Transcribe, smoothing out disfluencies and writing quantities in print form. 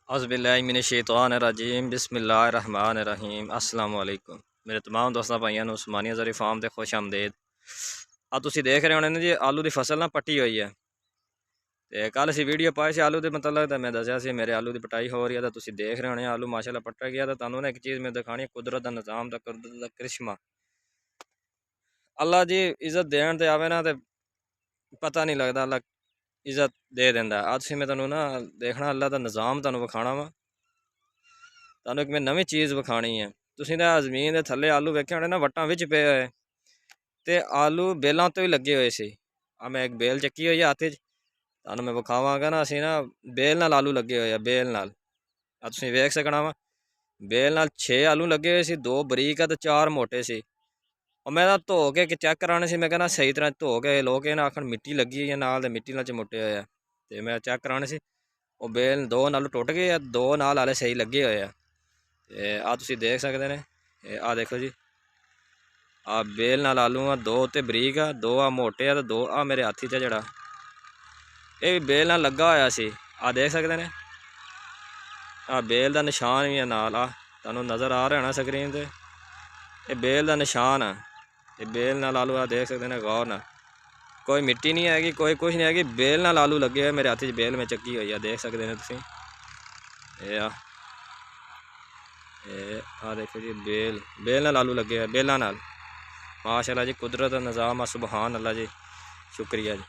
औज़ुबिल्लाहिमिनश्शैतानिर्रजीम बिस्मिल्लाहिर्रहमानिर्रहीम अस्सलाम वालेकुम। मेरे तमाम दोस्तों भाइयों ਨੂੰ ਉਸਮਾਨੀਆ ਜ਼ਰੀ ਫਾਰਮ ਤੇ ਖੁਸ਼ ਆਮਦੀਦ। ਆ ਤੁਸੀਂ ਦੇਖ ਰਹੇ ਹੋਣੇ ਨੇ ਜੀ ਆਲੂ ਦੀ ਫਸਲ ਨਾ ਪੱਟੀ ਹੋਈ ਹੈ ਤੇ ਕੱਲ ਅਸੀਂ ਵੀਡੀਓ ਪਾਈ ਸੀ ਆਲੂ ਦੇ ਮਤਲਬ ਤਾਂ ਮੈਂ ਦੱਸਿਆ ਸੀ ਮੇਰੇ ਆਲੂ ਦੀ ਪਟਾਈ ਹੋ ਰਹੀ ਹੈ ਤਾਂ ਤੁਸੀਂ ਦੇਖ ਰਹੇ ਹੋਣੇ ਆਲੂ ਮਾਸ਼ਾਅੱਲਾ ਪੱਟਿਆ ਗਿਆ ਤਾਂ ਤੁਹਾਨੂੰ ਨਾ ਇੱਕ ਚੀਜ਼ ਮੈਂ ਦਿਖਾਣੀ ਕੁਦਰਤ ਦਾ ਨਿਜ਼ਾਮ ਦਾ ਕੁਦਰਤ ਦਾ ਕਰਿਸ਼ਮਾ। ਅੱਲਾ ਜੀ ਇੱਜ਼ਤ ਦੇਣ ਤੇ ਆਵੇ ਨਾ ਤੇ ਪਤਾ ਨਹੀਂ ਲੱਗਦਾ ਅੱਲਾ ਇੱਜ਼ਤ ਦੇ ਦਿੰਦਾ। ਅੱਜ ਤੁਸੀਂ ਮੈਂ ਤੁਹਾਨੂੰ ਨਾ ਦੇਖਣਾ ਅੱਲਾ ਦਾ ਨਿਜ਼ਾਮ ਤੁਹਾਨੂੰ ਵਿਖਾਣਾ ਵਾ। ਤੁਹਾਨੂੰ ਇੱਕ ਮੈਂ ਨਵੀਂ ਚੀਜ਼ ਵਿਖਾਣੀ ਹੈ। ਤੁਸੀਂ ਤਾਂ ਜ਼ਮੀਨ ਦੇ ਥੱਲੇ ਆਲੂ ਵੇਖੇ ਹੋਣੇ ਨਾ ਵੱਟਾਂ ਵਿੱਚ ਪਏ ਹੋਏ ਤੇ ਆਲੂ ਬੇਲਾਂ ਤੋਂ ਹੀ ਲੱਗੇ ਹੋਏ ਸੀ। ਆ ਮੈਂ ਇੱਕ ਬੇਲ ਚੱਕੀ ਹੋਈ ਆ ਹੱਥ 'ਚ ਤੁਹਾਨੂੰ ਮੈਂ ਵਿਖਾਵਾਂਗਾ ਨਾ ਅਸੀਂ ਨਾ ਬੇਲ ਨਾਲ ਆਲੂ ਲੱਗੇ ਹੋਏ ਆ ਬੇਲ ਨਾਲ। ਆ ਤੁਸੀਂ ਵੇਖ ਸਕਣਾ ਵਾ ਬੇਲ ਨਾਲ 6 ਆਲੂ ਲੱਗੇ ਹੋਏ ਸੀ 2 ਬਰੀਕ ਆ ਤੇ 4 ਮੋਟੇ ਸੀ। ਉਹ ਮੈਂ ਤਾਂ ਧੋ ਕੇ ਚੈੱਕ ਕਰਾਉਣੇ ਸੀ ਮੈਂ ਕਹਿੰਦਾ ਸਹੀ ਤਰ੍ਹਾਂ ਧੋ ਕੇ ਲੋਕ ਇਹ ਨਾ ਆਖਣ ਮਿੱਟੀ ਲੱਗੀ ਹੋਈ ਹੈ ਨਾਲ ਤੇ ਮਿੱਟੀ ਨਾਲ ਚਮੋਟੇ ਹੋਏ ਆ ਤੇ ਮੈਂ ਚੈੱਕ ਕਰਾਉਣੇ ਸੀ। ਉਹ ਬੇਲ 2 ਨਾਲ ਟੁੱਟ ਗਏ ਆ 2 ਨਾਲ ਹਾਲੇ ਸਹੀ ਲੱਗੇ ਹੋਏ ਆ ਤੇ ਆ ਤੁਸੀਂ ਦੇਖ ਸਕਦੇ ਨੇ। ਆ ਦੇਖੋ ਜੀ ਆ ਬੇਲ ਨਾਲ ਆਲੂ ਆ 2 ਤੇ ਬਰੀਕ ਆ 2 ਆ ਮੋਟੇ ਆ ਤੇ 2 ਆ ਮੇਰੇ ਹੱਥ 'ਚ ਜਿਹੜਾ ਇਹ ਵੀ ਬੇਲ ਨਾਲ ਲੱਗਾ ਹੋਇਆ ਸੀ। ਆ ਦੇਖ ਸਕਦੇ ਨੇ ਆ ਬੇਲ ਦਾ ਨਿਸ਼ਾਨ ਵੀ ਆ ਨਾਲ ਆ ਤੁਹਾਨੂੰ ਨਜ਼ਰ ਆ ਰਿਹਾ ਹੋਣਾ ਸਕਰੀਨ ਤੇ ਇਹ ਬੇਲ ਦਾ ਨਿਸ਼ਾਨ ਆ। ਇਹ ਬੇਲ ਨਾਲ ਆਲੂ ਆ ਦੇਖ ਸਕਦੇ ਨੇ ਗੌਰ ਨਾਲ ਕੋਈ ਮਿੱਟੀ नहीं हैगी कोई कुछ नहीं हैगी बेल नाल आलू लगे हुए मेरे हाथ बेल में चक्की हुई है देख सकते हैं तुम। देखो जी बेल नाल आलू लगे हुए बेलों नाल माशाअल्लाह जी कुदरत का निज़ाम है सुबहान अल्लाह जी शुक्रिया जी।